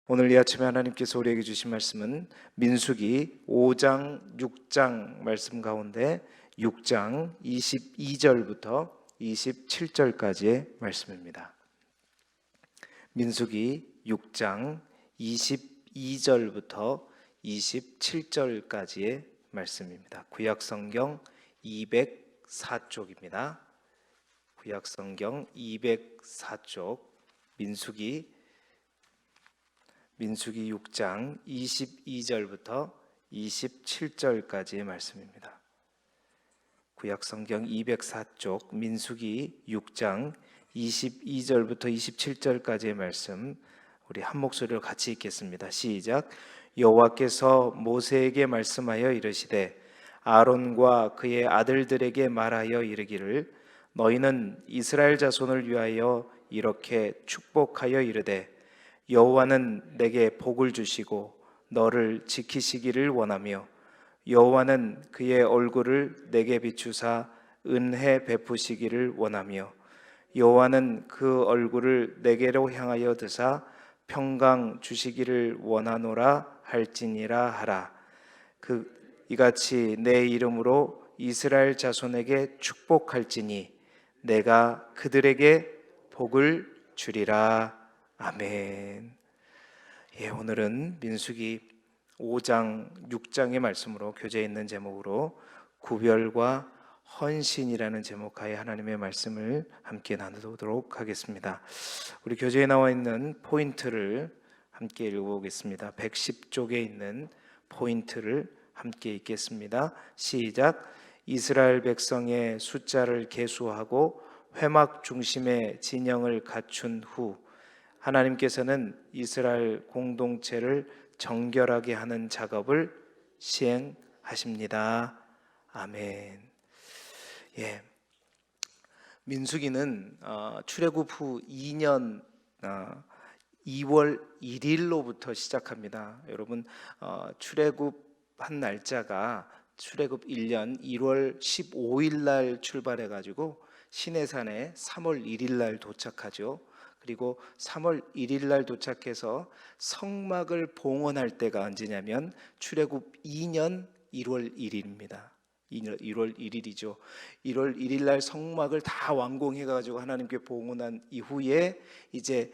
오늘 이 아침에 하나님께서 우리에게 주신 말씀은 민수기 5장, 6장 말씀 가운데 6장 22절부터 27절까지의 말씀입니다. 민수기 6장 22절부터 27절까지의 말씀입니다. 구약성경 204쪽입니다. 구약성경 204쪽 민수기 6장 22절부터 27절까지의 말씀입니다. 구약성경 204쪽 민수기 6장 22절부터 27절까지의 말씀, 우리 한 목소리로 같이 읽겠습니다. 시작. 여호와께서 모세에게 말씀하여 이르시되 아론과 그의 아들들에게 말하여 이르기를 너희는 이스라엘 자손을 위하여 이렇게 축복하여 이르되 여호와는 내게 복을 주시고 너를 지키시기를 원하며 여호와는 그의 얼굴을 내게 비추사 은혜 베푸시기를 원하며 여호와는 그 얼굴을 내게로 향하여 드사 평강 주시기를 원하노라 할지니라 하라. 이같이 내 이름으로 이스라엘 자손에게 축복할지니 내가 그들에게 복을 주리라. 아멘. 오늘은 민수기 5장, 6장의 말씀으로 교재에 있는 제목으로 구별과 헌신이라는 제목하에 하나님의 말씀을 함께 나누도록 하겠습니다. 우리 교재에 나와 있는 포인트를 함께 읽어보겠습니다. 110쪽에 있는 포인트를 함께 읽겠습니다. 시작. 이스라엘 백성의 숫자를 계수하고 회막 중심의 진영을 갖춘 후 하나님께서는 이스라엘 공동체를 정결하게 하는 작업을 시행하십니다. 아멘. 민수기는 출애굽 후 2년 2월 1일로부터 시작합니다. 여러분, 출애굽한 날짜가 출애굽 1년 1월 15일 날 출발해 가지고 시내산에 3월 1일 날 도착하죠. 그리고 3월 1일 날 도착해서 성막을 봉헌할 때가 언제냐면 출애굽 2년 1월 1일입니다. 1월 1일이죠. 1월 1일 날 성막을 다 완공해 가지고 하나님께 봉헌한 이후에 이제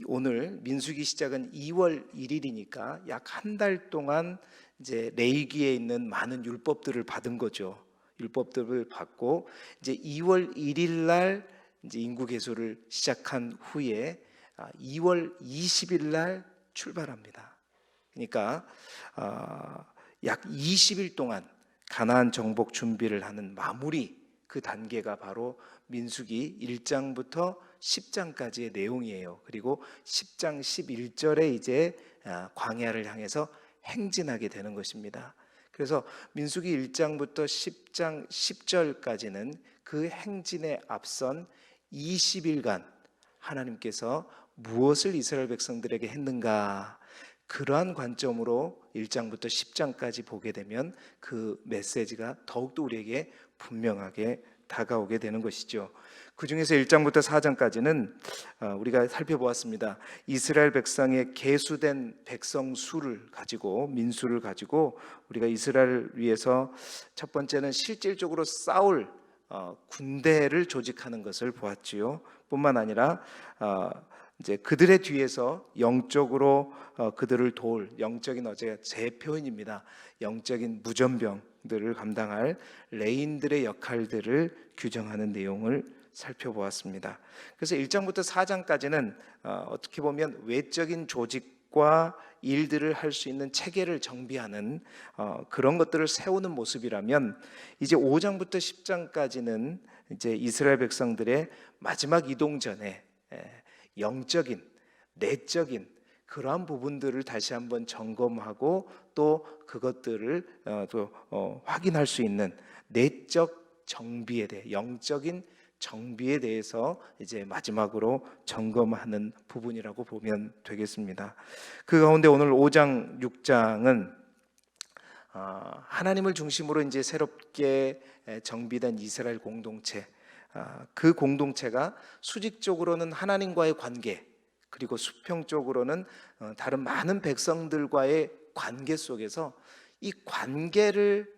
오늘 민수기 시작은 2월 1일이니까 약 한 달 동안 이제 레위기에 있는 많은 율법들을 받은 거죠. 율법들을 받고 이제 2월 1일 날 이제 인구 계수를 시작한 후에 2월 20일 날 출발합니다. 그러니까 약 20일 동안 가나안 정복 준비를 하는 마무리, 그 단계가 바로 민수기 1장부터 10장까지의 내용이에요. 그리고 10장 11절에 이제 광야를 향해서 행진하게 되는 것입니다. 그래서 민수기 1장부터 10장 10절까지는 그 행진에 앞선 20일간 하나님께서 무엇을 이스라엘 백성들에게 했는가, 그러한 관점으로 1장부터 10장까지 보게 되면 그 메시지가 더욱더 우리에게 분명하게 다가오게 되는 것이죠. 그 중에서 1장부터 4장까지는 우리가 살펴보았습니다. 이스라엘 백성의 계수된 백성 수를 가지고, 민수를 가지고 우리가 이스라엘을 위해서 첫 번째는 실질적으로 싸울 군대를 조직하는 것을 보았지요. 뿐만 아니라 이제 그들의 뒤에서 영적으로 그들을 도울 영적인 제 표현입니다. 영적인 무전병들을 감당할 레인들의 역할들을 규정하는 내용을 살펴보았습니다. 그래서 1장부터 4장까지는 어떻게 보면 외적인 조직과 일들을 할 수 있는 체계를 정비하는 그런 것들을 세우는 모습이라면, 이제 5장부터 10장까지는 이제 이스라엘 백성들의 마지막 이동 전에 영적인, 내적인 그러한 부분들을 다시 한번 점검하고 또 그것들을 확인할 수 있는 내적 정비에 대해, 영적인 정비에 대해서 이제 마지막으로 점검하는 부분이라고 보면 되겠습니다. 그 가운데 오늘 5장, 6장은 하나님을 중심으로 이제 새롭게 정비된 이스라엘 공동체, 그 공동체가 수직적으로는 하나님과의 관계, 그리고 수평적으로는 다른 많은 백성들과의 관계 속에서 이 관계를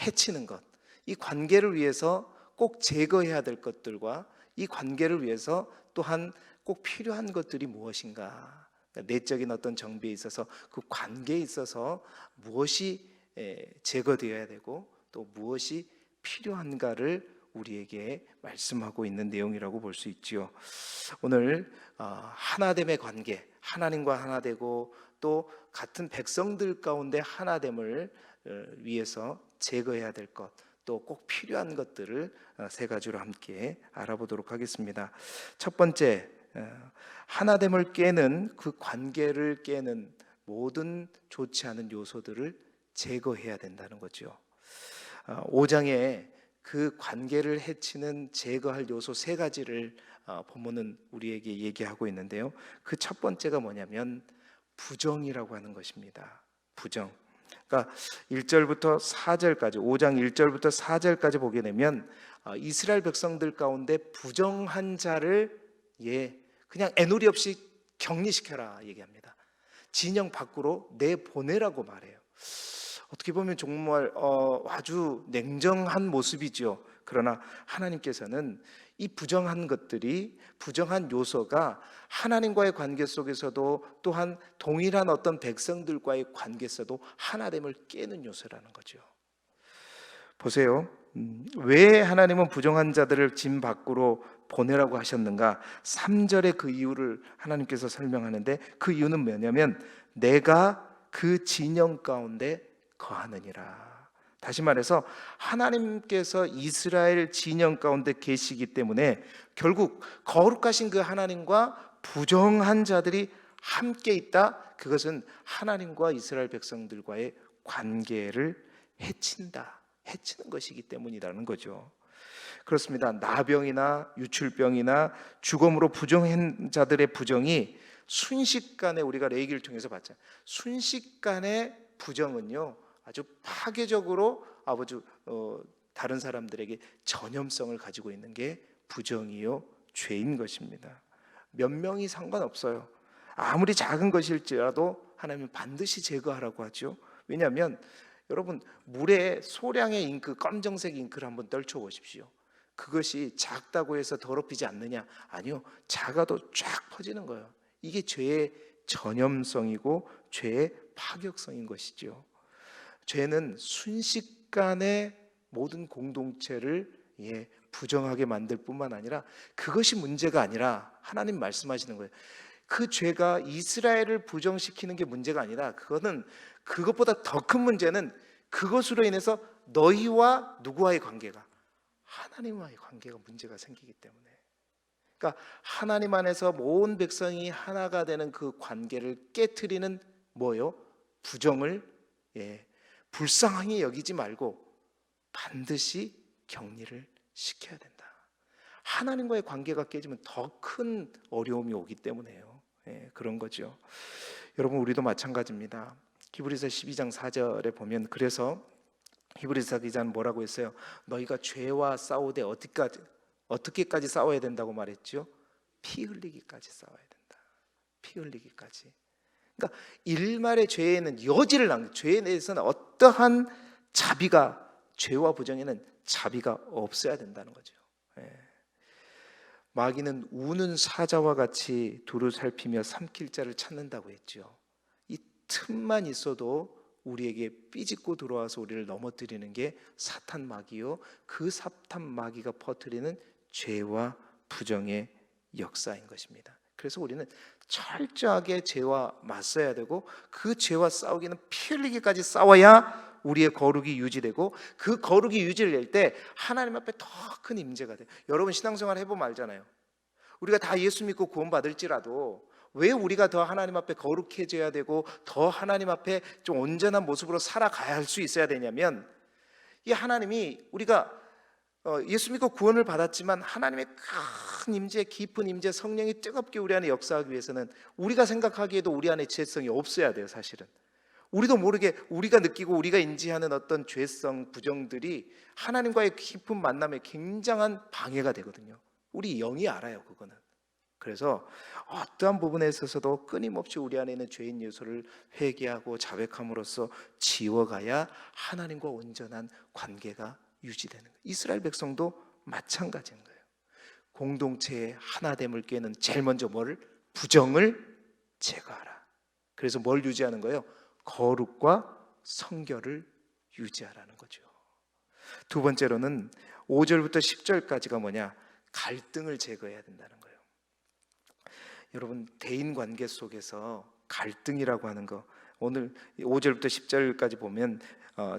해치는 것, 이 관계를 위해서 꼭 제거해야 될 것들과 이 관계를 위해서 또한 꼭 필요한 것들이 무엇인가, 내적인 어떤 정비에 있어서 그 관계에 있어서 무엇이 제거되어야 되고 또 무엇이 필요한가를 우리에게 말씀하고 있는 내용이라고 볼 수 있지요. 오늘 하나됨의 관계, 하나님과 하나되고 또 같은 백성들 가운데 하나됨을 위해서 제거해야 될 것, 또 꼭 필요한 것들을 세 가지로 함께 알아보도록 하겠습니다. 첫 번째, 하나됨을 깨는, 그 관계를 깨는 모든 좋지 않은 요소들을 제거해야 된다는 거죠. 5장에 그 관계를 해치는 제거할 요소 세 가지를 본문은 우리에게 얘기하고 있는데요. 그 첫 번째가 뭐냐면 부정이라고 하는 것입니다. 부정. 그러니까 1절부터 4절까지, 5장 1절부터 4절까지 보게 되면 이스라엘 백성들 가운데 부정한 자를 그냥 애누리 없이 격리시켜라 얘기합니다. 진영 밖으로 내보내라고 말해요. 어떻게 보면 정말 아주 냉정한 모습이죠. 그러나 하나님께서는 이 부정한 것들이, 부정한 요소가 하나님과의 관계 속에서도 또한 동일한 어떤 백성들과의 관계에서도 하나됨을 깨는 요소라는 거죠. 보세요. 왜 하나님은 부정한 자들을 진 밖으로 보내라고 하셨는가? 3절의 그 이유를 하나님께서 설명하는데, 그 이유는 뭐냐면 내가 그 진영 가운데 거하느니라. 다시 말해서 하나님께서 이스라엘 진영 가운데 계시기 때문에 결국 거룩하신 그 하나님과 부정한 자들이 함께 있다. 그것은 하나님과 이스라엘 백성들과의 관계를 해치는 것이기 때문이라는 거죠. 그렇습니다. 나병이나 유출병이나 죽음으로 부정한 자들의 부정이 순식간에, 우리가 레위기를 통해서 봤잖아요. 순식간에 부정은요 아주 파괴적으로 다른 사람들에게 전염성을 가지고 있는 게 부정이요 죄인 것입니다. 몇 명이 상관없어요. 아무리 작은 것일지라도 하나님은 반드시 제거하라고 하죠. 왜냐하면 여러분, 물에 소량의 잉크, 검정색 잉크를 한번 떨쳐 보십시오. 그것이 작다고 해서 더럽히지 않느냐? 아니요, 작아도 쫙 퍼지는 거예요. 이게 죄의 전염성이고 죄의 파격성인 것이죠. 죄는 순식간에 모든 공동체를 부정하게 만들 뿐만 아니라, 그것이 문제가 아니라 하나님 말씀하시는 거예요. 그 죄가 이스라엘을 부정시키는 게 문제가 아니라, 그것보다 더 큰 문제는 그것으로 인해서 너희와 누구와의 관계가, 하나님과의 관계가 문제가 생기기 때문에. 그러니까 하나님 안에서 모든 백성이 하나가 되는 그 관계를 깨트리는 뭐요? 부정을 불쌍하게 여기지 말고 반드시 격리를 시켜야 된다. 하나님과의 관계가 깨지면 더 큰 어려움이 오기 때문에요. 그런 거죠. 여러분, 우리도 마찬가지입니다. 히브리서 12장 4절에 보면, 그래서 히브리서 기자는 뭐라고 했어요? 너희가 죄와 싸우되 어떻게까지 싸워야 된다고 말했죠? 피 흘리기까지 싸워야 된다. 피 흘리기까지. 그러니까 일말의 죄에는 여지를 죄에 대해서는 어떠한 자비가, 죄와 부정에는 자비가 없어야 된다는 거죠. 마귀는 우는 사자와 같이 두루 살피며 삼킬 자를 찾는다고 했죠. 이 틈만 있어도 우리에게 삐짓고 들어와서 우리를 넘어뜨리는 게 사탄 마귀요, 그 사탄 마귀가 퍼뜨리는 죄와 부정의 역사인 것입니다. 그래서 우리는 철저하게 죄와 맞서야 되고, 그 죄와 싸우기는 피 흘리기까지 싸워야 우리의 거룩이 유지되고, 그 거룩이 유지될 때 하나님 앞에 더 큰 임재가 돼요. 여러분, 신앙생활 해보면 알잖아요. 우리가 다 예수 믿고 구원받을지라도 왜 우리가 더 하나님 앞에 거룩해져야 되고 더 하나님 앞에 좀 온전한 모습으로 살아가야 할 수 있어야 되냐면, 이 하나님이, 우리가 예수 믿고 구원을 받았지만 하나님의 큰 임재, 깊은 임재, 성령이 뜨겁게 우리 안에 역사하기 위해서는 우리가 생각하기에도 우리 안에 죄성이 없어야 돼요. 사실은 우리도 모르게 우리가 느끼고 우리가 인지하는 어떤 죄성, 부정들이 하나님과의 깊은 만남에 굉장한 방해가 되거든요. 우리 영이 알아요, 그거는. 그래서 어떠한 부분에 있어서도 끊임없이 우리 안에 있는 죄인 요소를 회개하고 자백함으로써 지워가야 하나님과 온전한 관계가 유지되는 거예요. 이스라엘 백성도 마찬가지인 거예요. 공동체의 하나됨을 깨는 제일 먼저 뭘? 부정을 제거하라. 그래서 뭘 유지하는 거예요? 거룩과 성결을 유지하라는 거죠. 두 번째로는 5절부터 10절까지가 뭐냐? 갈등을 제거해야 된다는 거예요. 여러분, 대인 관계 속에서 갈등이라고 하는 거, 오늘 5절부터 10절까지 보면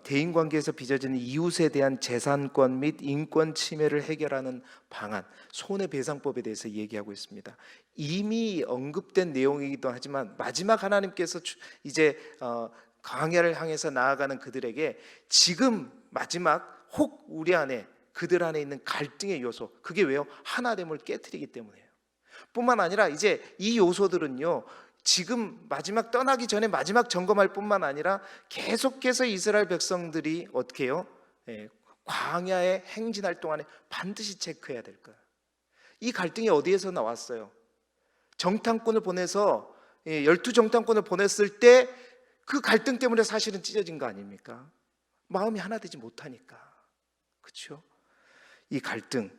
대인 관계에서 빚어지는 이웃에 대한 재산권 및 인권 침해를 해결하는 방안, 손해배상법에 대해서 얘기하고 있습니다. 이미 언급된 내용이기도 하지만 마지막 하나님께서 이제 광야를 향해서 나아가는 그들에게 지금 마지막 혹 우리 안에 그들 안에 있는 갈등의 요소, 그게 왜요? 하나됨을 깨트리기 때문이에요. 뿐만 아니라 이제 이 요소들은요, 지금 마지막 떠나기 전에 마지막 점검할 뿐만 아니라 계속해서 이스라엘 백성들이 어떻게 해요? 광야에 행진할 동안에 반드시 체크해야 될 거예요. 이 갈등이 어디에서 나왔어요? 정탐꾼을 보내서 12정탐꾼을 보냈을 때 그 갈등 때문에 사실은 찢어진 거 아닙니까? 마음이 하나 되지 못하니까. 그렇죠? 이 갈등,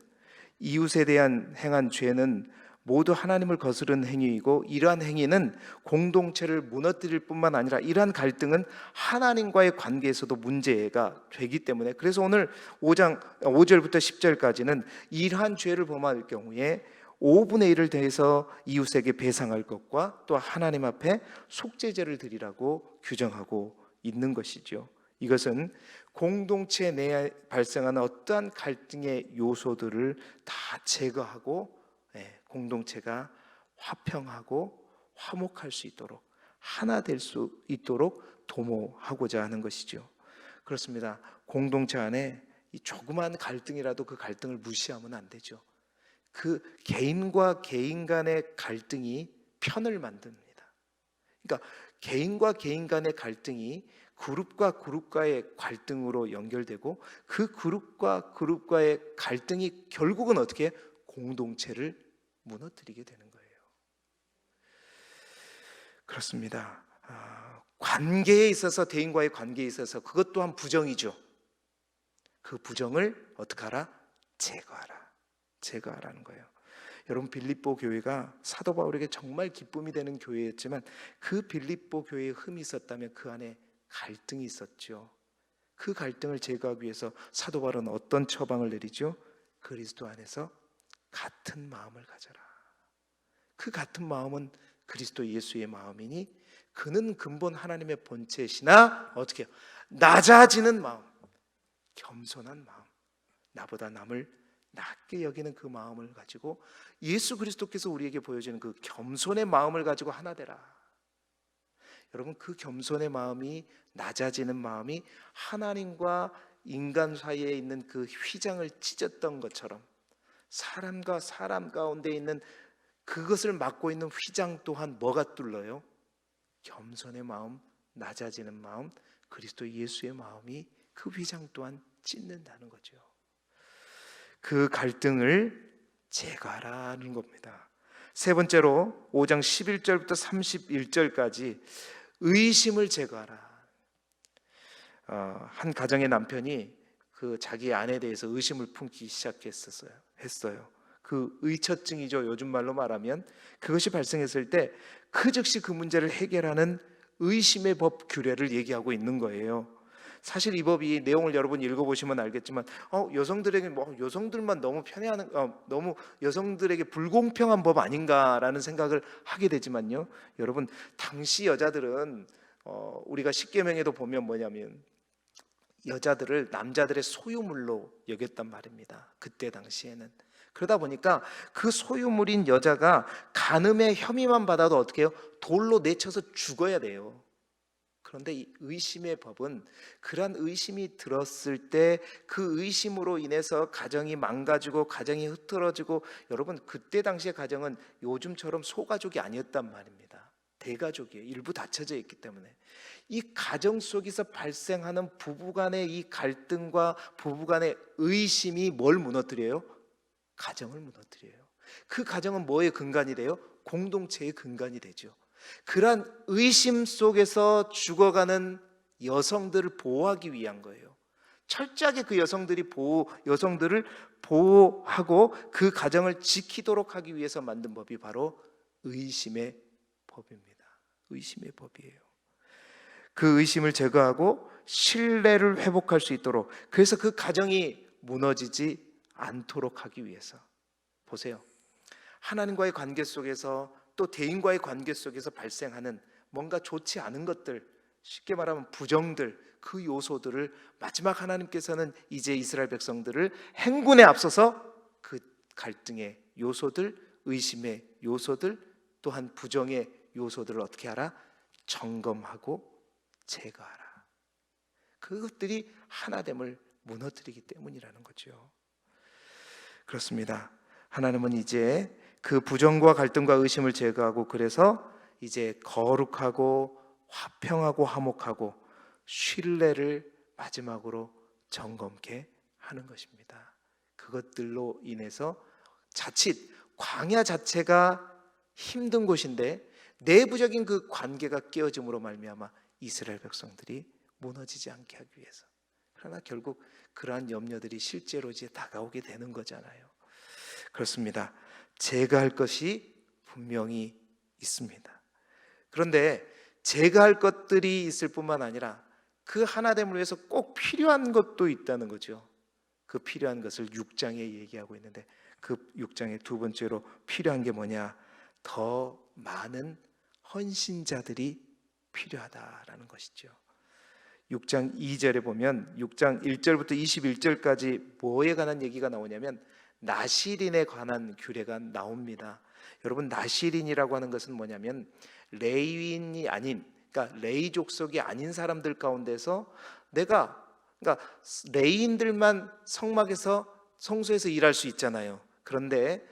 이웃에 대한 행한 죄는 모두 하나님을 거스른 행위이고, 이러한 행위는 공동체를 무너뜨릴 뿐만 아니라 이러한 갈등은 하나님과의 관계에서도 문제가 되기 때문에, 그래서 오늘 5절부터 10절까지는 이러한 죄를 범할 경우에 5분의 1을 대해서 이웃에게 배상할 것과 또 하나님 앞에 속죄제를 드리라고 규정하고 있는 것이죠. 이것은 공동체 내에 발생하는 어떠한 갈등의 요소들을 다 제거하고 공동체가 화평하고 화목할 수 있도록, 하나 될 수 있도록 도모하고자 하는 것이죠. 그렇습니다. 공동체 안에 이 조그만 갈등이라도 그 갈등을 무시하면 안 되죠. 그 개인과 개인 간의 갈등이 편을 만듭니다. 그러니까 개인과 개인 간의 갈등이 그룹과 그룹과의 갈등으로 연결되고, 그 그룹과 그룹과의 갈등이 결국은 어떻게 공동체를 무너뜨리게 되는 거예요. 그렇습니다. 관계에 있어서, 대인과의 관계에 있어서 그것 또한 부정이죠. 그 부정을 어떻게 하라? 제거하라는 거예요. 여러분, 빌립보 교회가 사도 바울에게 정말 기쁨이 되는 교회였지만 그 빌립보 교회에 흠이 있었다면 그 안에 갈등이 있었죠. 그 갈등을 제거하기 위해서 사도 바울은 어떤 처방을 내리죠? 그리스도 안에서 같은 마음을 가져라. 그 같은 마음은 그리스도 예수의 마음이니 그는 근본 하나님의 본체시나 어떻게 해요? 낮아지는 마음, 겸손한 마음, 나보다 남을 낮게 여기는 그 마음을 가지고 예수 그리스도께서 우리에게 보여주는 그 겸손의 마음을 가지고 하나 되라. 여러분, 그 겸손의 마음이, 낮아지는 마음이 하나님과 인간 사이에 있는 그 휘장을 찢었던 것처럼 사람과 사람 가운데 있는 그것을 막고 있는 휘장 또한 뭐가 뚫려요? 겸손의 마음, 낮아지는 마음, 그리스도 예수의 마음이 그 휘장 또한 찢는다는 거죠. 그 갈등을 제거하라는 겁니다. 세 번째로 5장 11절부터 31절까지 의심을 제거하라. 한 가정의 남편이 그 자기 아내에 대해서 의심을 품기 했어요. 그 의처증이죠. 요즘 말로 말하면 그것이 발생했을 때 그 즉시 그 문제를 해결하는 의심의 법 규례를 얘기하고 있는 거예요. 사실 이 법이 내용을 여러분 읽어보시면 알겠지만 여성들에게 여성들만 너무 편애하는, 너무 여성들에게 불공평한 법 아닌가라는 생각을 하게 되지만요, 여러분, 당시 여자들은 우리가 십계명에도 보면 뭐냐면 여자들을 남자들의 소유물로 여겼단 말입니다. 그때 당시에는. 그러다 보니까 그 소유물인 여자가 간음의 혐의만 받아도 어떻게 해요? 돌로 내쳐서 죽어야 돼요. 그런데 이 의심의 법은 그러한 의심이 들었을 때 그 의심으로 인해서 가정이 망가지고 가정이 흐트러지고, 여러분, 그때 당시의 가정은 요즘처럼 소가족이 아니었단 말입니다. 대가족이에요. 일부 닫혀져 있기 때문에. 이 가정 속에서 발생하는 부부간의 이 갈등과 부부간의 의심이 뭘 무너뜨려요? 가정을 무너뜨려요. 그 가정은 뭐의 근간이 돼요? 공동체의 근간이 되죠. 그러한 의심 속에서 죽어가는 여성들을 보호하기 위한 거예요. 철저하게 그 여성들을 보호하고 그 가정을 지키도록 하기 위해서 만든 법이 바로 의심의 법입니다. 의심의 법이에요. 그 의심을 제거하고 신뢰를 회복할 수 있도록, 그래서 그 가정이 무너지지 않도록 하기 위해서. 보세요. 하나님과의 관계 속에서 또 대인과의 관계 속에서 발생하는 뭔가 좋지 않은 것들, 쉽게 말하면 부정들, 그 요소들을 마지막 하나님께서는 이제 이스라엘 백성들을 행군에 앞서서 그 갈등의 요소들, 의심의 요소들, 또한 부정의 요소들을 어떻게 하라? 점검하고 제거하라. 그것들이 하나됨을 무너뜨리기 때문이라는 거죠. 그렇습니다. 하나님은 이제 그 부정과 갈등과 의심을 제거하고, 그래서 이제 거룩하고 화평하고 화목하고 신뢰를 마지막으로 점검케 하는 것입니다. 그것들로 인해서 자칫 광야 자체가 힘든 곳인데 내부적인 그 관계가 깨어짐으로 말미암아 이스라엘 백성들이 무너지지 않게 하기 위해서. 그러나 결국 그러한 염려들이 실제로 이제 다가오게 되는 거잖아요. 그렇습니다. 제거할 것이 분명히 있습니다. 그런데 제거할 것들이 있을 뿐만 아니라 그 하나됨을 위해서 꼭 필요한 것도 있다는 거죠. 그 필요한 것을 6장에 얘기하고 있는데, 그 6장의 두 번째로 필요한 게 뭐냐? 더 많은 헌신자들이 필요하다라는 것이죠. 6장 2절에 보면 6장 1절부터 21절까지 뭐에 관한 얘기가 나오냐면 나실인에 관한 규례가 나옵니다. 여러분, 나실인이라고 하는 것은 뭐냐면 레위인이 아닌, 그러니까 레위 족속이 아닌 사람들 가운데서 그러니까 레위인들만 성막에서 성소에서 일할 수 있잖아요. 그런데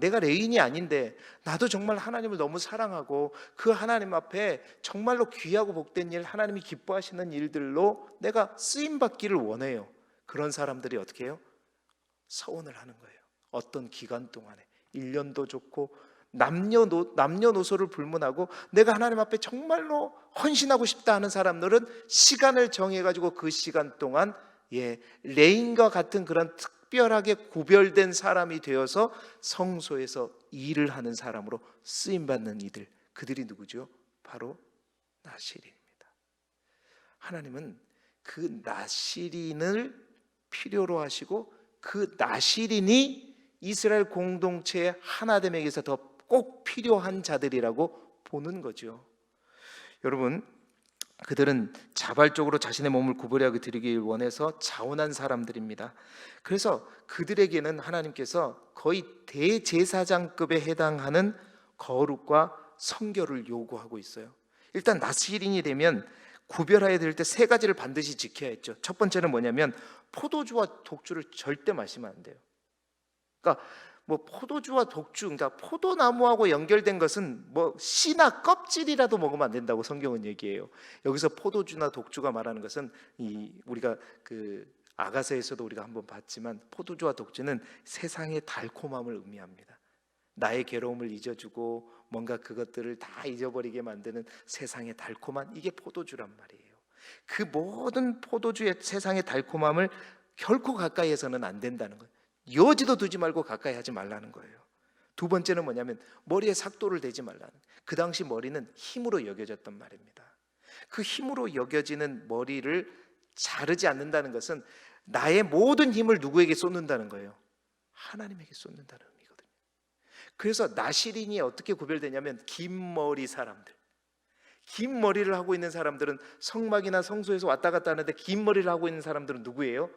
내가 레위인이 아닌데 나도 정말 하나님을 너무 사랑하고 그 하나님 앞에 정말로 귀하고 복된 일, 하나님이 기뻐하시는 일들로 내가 쓰임받기를 원해요. 그런 사람들이 어떻게 해요? 서원을 하는 거예요. 어떤 기간 동안에 1년도 좋고 남녀노소를 불문하고 내가 하나님 앞에 정말로 헌신하고 싶다 하는 사람들은 시간을 정해가지고 그 시간 동안 레인과 같은 그런 특별하게 구별된 사람이 되어서 성소에서 일을 하는 사람으로 쓰임받는 이들, 그들이 누구죠? 바로 나실인입니다. 하나님은 그 나실인을 필요로 하시고 그 나실인이 이스라엘 공동체의 하나됨에 의해서 더 꼭 필요한 자들이라고 보는 거죠. 여러분, 그들은 자발적으로 자신의 몸을 구별하게 드리길 원해서 자원한 사람들입니다. 그래서 그들에게는 하나님께서 거의 대제사장급에 해당하는 거룩과 성결을 요구하고 있어요. 일단 나실인이 되면 구별해야 될 때 세 가지를 반드시 지켜야 했죠. 첫 번째는 뭐냐면 포도주와 독주를 절대 마시면 안 돼요. 그러니까 포도주와 독주, 그러니까 포도나무하고 연결된 것은 씨나 껍질이라도 먹으면 안 된다고 성경은 얘기해요. 여기서 포도주나 독주가 말하는 것은 우리가 그 아가서에서도 우리가 한번 봤지만 포도주와 독주는 세상의 달콤함을 의미합니다. 나의 괴로움을 잊어주고 뭔가 그것들을 다 잊어버리게 만드는 세상의 달콤한, 이게 포도주란 말이에요. 그 모든 포도주의 세상의 달콤함을 결코 가까이 해서는 안 된다는 거예요. 여지도 두지 말고 가까이 하지 말라는 거예요. 두 번째는 뭐냐면 머리에 삭도를 대지 말라는, 그 당시 머리는 힘으로 여겨졌단 말입니다. 그 힘으로 여겨지는 머리를 자르지 않는다는 것은 나의 모든 힘을 누구에게 쏟는다는 거예요? 하나님에게 쏟는다는 의미거든요. 그래서 나실인이 어떻게 구별되냐면 긴 머리 사람들, 긴 머리를 하고 있는 사람들은 성막이나 성소에서 왔다 갔다 하는데 긴 머리를 하고 있는 사람들은 누구예요?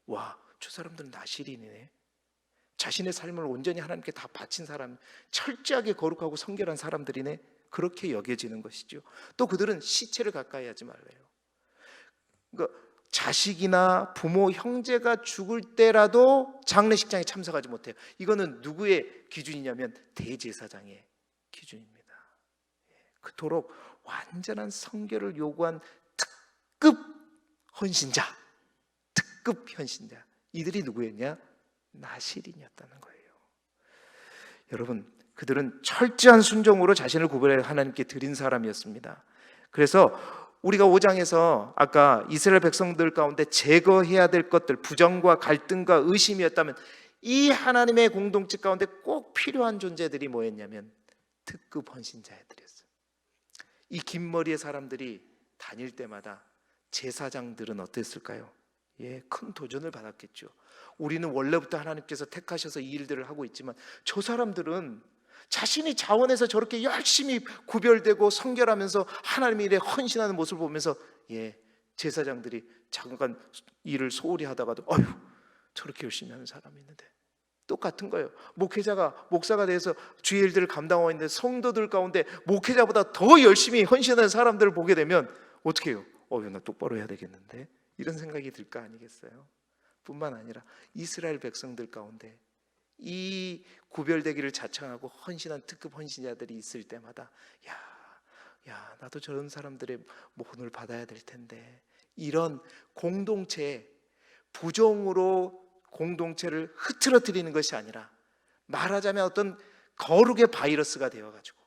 와, 저 사람들은 나실인이네. 자신의 삶을 온전히 하나님께 다 바친 사람, 철저하게 거룩하고 성결한 사람들이네. 그렇게 여겨지는 것이죠. 또 그들은 시체를 가까이 하지 말래요. 그러니까 자식이나 부모, 형제가 죽을 때라도 장례식장에 참석하지 못해요. 이거는 누구의 기준이냐면 대제사장의 기준입니다. 그토록 완전한 성결을 요구한 특급 헌신자, 이들이 누구였냐? 나실인이었다는 거예요. 여러분, 그들은 철저한 순종으로 자신을 구별해 하나님께 드린 사람이었습니다. 그래서 우리가 5장에서 아까 이스라엘 백성들 가운데 제거해야 될 것들, 부정과 갈등과 의심이었다면, 이 하나님의 공동체 가운데 꼭 필요한 존재들이 뭐였냐면 특급 헌신자들이었어요. 이 긴 머리의 사람들이 다닐 때마다 제사장들은 어땠을까요? 큰 도전을 받았겠죠. 우리는 원래부터 하나님께서 택하셔서 이 일들을 하고 있지만, 저 사람들은 자신이 자원해서 저렇게 열심히 구별되고 성결하면서 하나님의 일에 헌신하는 모습을 보면서 제사장들이 잠깐 일을 소홀히 하다가도 어휴, 저렇게 열심히 하는 사람이 있는데, 똑같은 거예요. 목사가 돼서 주의 일들을 감당하고 있는데 성도들 가운데 목회자보다 더 열심히 헌신하는 사람들을 보게 되면 어떻게 해요? 나 똑바로 해야 되겠는데, 이런 생각이 들 거 아니겠어요? 뿐만 아니라 이스라엘 백성들 가운데 이 구별되기를 자청하고 헌신한 특급 헌신자들이 있을 때마다 나도 저런 사람들의 모훈을 받아야 될 텐데, 이런 공동체에 부정으로 공동체를 흐트러뜨리는 것이 아니라, 말하자면 어떤 거룩의 바이러스가 되어가지고,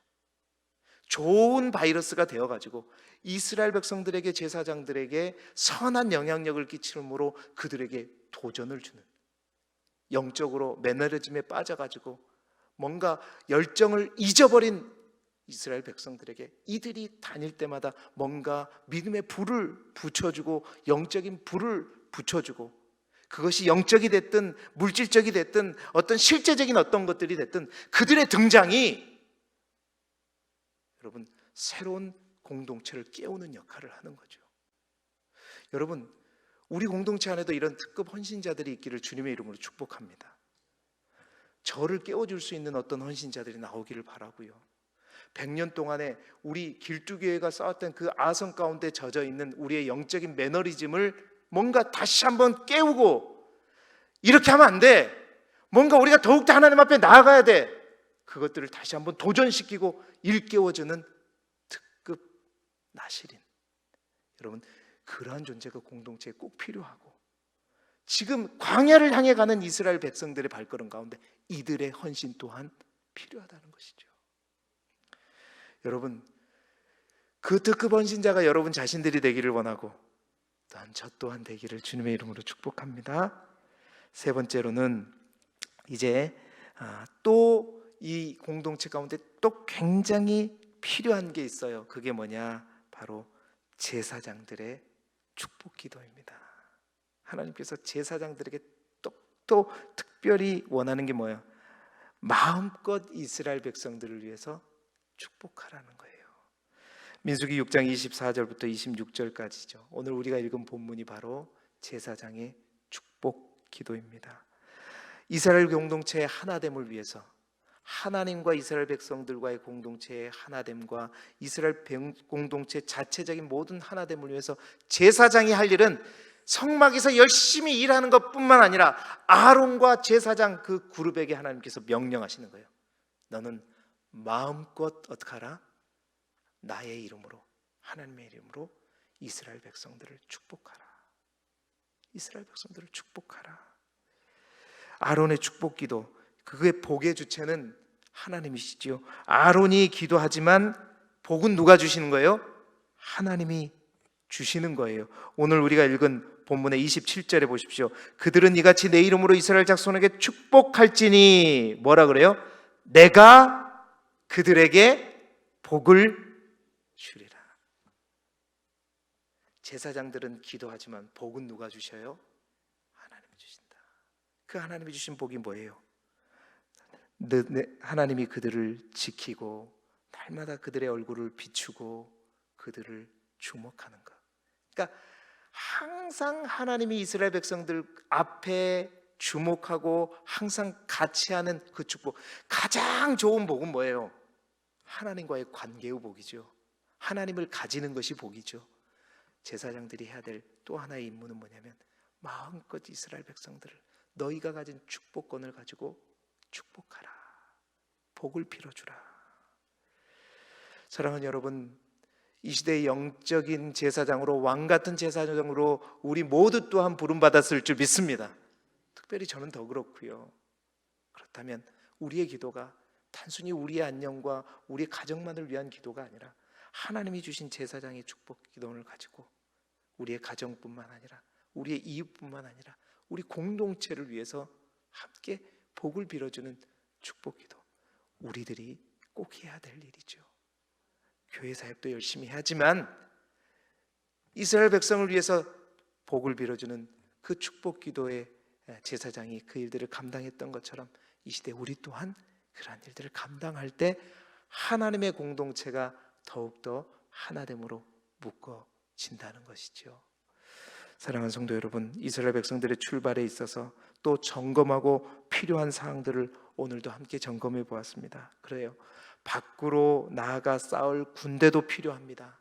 좋은 바이러스가 되어가지고 이스라엘 백성들에게, 제사장들에게 선한 영향력을 끼치므로 그들에게 도전을 주는, 영적으로 매너리즘에 빠져가지고 뭔가 열정을 잊어버린 이스라엘 백성들에게 이들이 다닐 때마다 뭔가 믿음의 불을 붙여주고, 영적인 불을 붙여주고, 그것이 영적이 됐든 물질적이 됐든 어떤 실제적인 어떤 것들이 됐든 그들의 등장이 여러분 새로운 공동체를 깨우는 역할을 하는 거죠. 여러분, 우리 공동체 안에도 이런 특급 헌신자들이 있기를 주님의 이름으로 축복합니다. 저를 깨워줄 수 있는 어떤 헌신자들이 나오기를 바라고요. 100년 동안에 우리 길두교회가 쌓았던 그 아성 가운데 젖어있는 우리의 영적인 매너리즘을 뭔가 다시 한번 깨우고, 이렇게 하면 안 돼, 뭔가 우리가 더욱더 하나님 앞에 나아가야 돼, 그것들을 다시 한번 도전시키고 일깨워주는 특급 나시린, 여러분 그러한 존재가 공동체에 꼭 필요하고, 지금 광야를 향해 가는 이스라엘 백성들의 발걸음 가운데 이들의 헌신 또한 필요하다는 것이죠. 여러분, 그 특급 헌신자가 여러분 자신들이 되기를 원하고, 또한 저 또한 되기를 주님의 이름으로 축복합니다. 세 번째로는 이제 또 이 공동체 가운데 또 굉장히 필요한 게 있어요. 그게 뭐냐? 바로 제사장들의 축복 기도입니다. 하나님께서 제사장들에게 또 특별히 원하는 게 뭐예요? 마음껏 이스라엘 백성들을 위해서 축복하라는 거예요. 민수기 6장 24절부터 26절까지죠. 오늘 우리가 읽은 본문이 바로 제사장의 축복 기도입니다. 이스라엘 공동체의 하나됨을 위해서, 하나님과 이스라엘 백성들과의 공동체의 하나됨과 이스라엘 공동체 자체적인 모든 하나됨을 위해서 제사장이 할 일은 성막에서 열심히 일하는 것뿐만 아니라 아론과 제사장 그 그룹에게 하나님께서 명령하시는 거예요. 너는 마음껏 어떻게 하라? 나의 이름으로, 하나님의 이름으로 이스라엘 백성들을 축복하라. 이스라엘 백성들을 축복하라. 아론의 축복 기도, 그의 복의 주체는 하나님이시지요. 아론이 기도하지만 복은 누가 주시는 거예요? 하나님이 주시는 거예요. 오늘 우리가 읽은 본문의 27절에 보십시오. 그들은 이같이 내 이름으로 이스라엘 자손에게 축복할지니, 뭐라 그래요? 내가 그들에게 복을 주리라. 제사장들은 기도하지만 복은 누가 주셔요? 하나님이 주신다. 그 하나님이 주신 복이 뭐예요? 하나님이 그들을 지키고 날마다 그들의 얼굴을 비추고 그들을 주목하는 것. 그러니까 항상 하나님이 이스라엘 백성들 앞에 주목하고 항상 같이 하는 그 축복, 가장 좋은 복은 뭐예요? 하나님과의 관계의 복이죠. 하나님을 가지는 것이 복이죠. 제사장들이 해야 될 또 하나의 임무는 뭐냐면 마음껏 이스라엘 백성들을 너희가 가진 축복권을 가지고 축복하라. 복을 빌어주라. 사랑하는 여러분, 이 시대의 영적인 제사장으로, 왕같은 제사장으로 우리 모두 또한 부름받았을 줄 믿습니다. 특별히 저는 더 그렇고요. 그렇다면 우리의 기도가 단순히 우리의 안녕과 우리 가정만을 위한 기도가 아니라 하나님이 주신 제사장의 축복 기도를 가지고 우리의 가정뿐만 아니라 우리의 이웃뿐만 아니라 우리 공동체를 위해서 함께 복을 빌어주는 축복 기도, 우리들이 꼭 해야 될 일이죠. 교회 사역도 열심히 하지만 이스라엘 백성을 위해서 복을 빌어주는 그 축복 기도의 제사장이 그 일들을 감당했던 것처럼 이 시대 우리 또한 그러한 일들을 감당할 때 하나님의 공동체가 더욱더 하나됨으로 묶어진다는 것이죠. 사랑하는 성도 여러분, 이스라엘 백성들의 출발에 있어서 또 점검하고 필요한 사항들을 오늘도 함께 점검해 보았습니다. 그래요. 밖으로 나아가 싸울 군대도 필요합니다.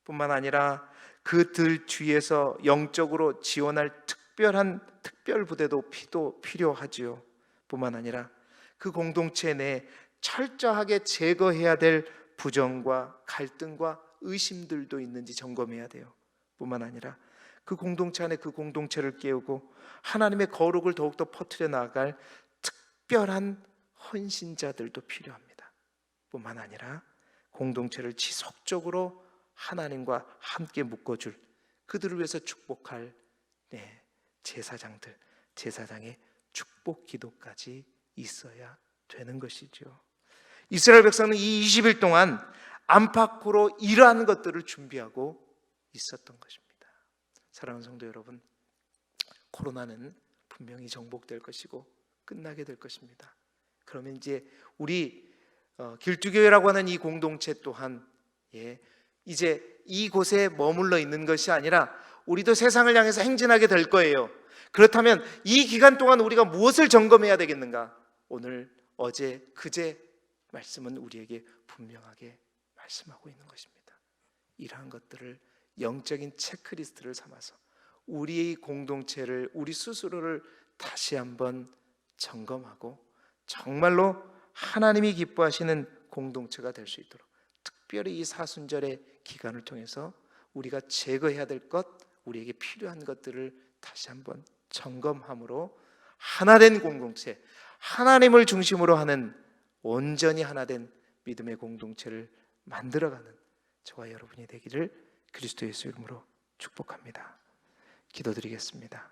뿐만 아니라 그들 뒤에서 영적으로 지원할 특별 부대도 필요하지요. 뿐만 아니라 그 공동체 내에 철저하게 제거해야 될 부정과 갈등과 의심들도 있는지 점검해야 돼요. 뿐만 아니라 그 공동체 안에 그 공동체를 깨우고 하나님의 거룩을 더욱더 퍼뜨려 나갈 특별한 헌신자들도 필요합니다. 뿐만 아니라 공동체를 지속적으로 하나님과 함께 묶어줄, 그들을 위해서 축복할 제사장들, 제사장의 축복 기도까지 있어야 되는 것이죠. 이스라엘 백성은 이 20일 동안 안팎으로 이러한 것들을 준비하고 있었던 것입니다. 사랑하는 성도 여러분, 코로나는 분명히 정복될 것이고 끝나게 될 것입니다. 그러면 이제 우리 길두교회라고 하는 이 공동체 또한 이제 이곳에 머물러 있는 것이 아니라 우리도 세상을 향해서 행진하게 될 거예요. 그렇다면 이 기간 동안 우리가 무엇을 점검해야 되겠는가? 오늘, 어제, 그제 말씀은 우리에게 분명하게 말씀하고 있는 것입니다. 이러한 것들을 영적인 체크리스트를 삼아서 우리의 공동체를, 우리 스스로를 다시 한번 점검하고 정말로 하나님이 기뻐하시는 공동체가 될 수 있도록, 특별히 이 사순절의 기간을 통해서 우리가 제거해야 될 것, 우리에게 필요한 것들을 다시 한번 점검함으로 하나된 공동체, 하나님을 중심으로 하는 온전히 하나된 믿음의 공동체를 만들어가는 저와 여러분이 되기를 그리스도 예수 이름으로 축복합니다. 기도드리겠습니다.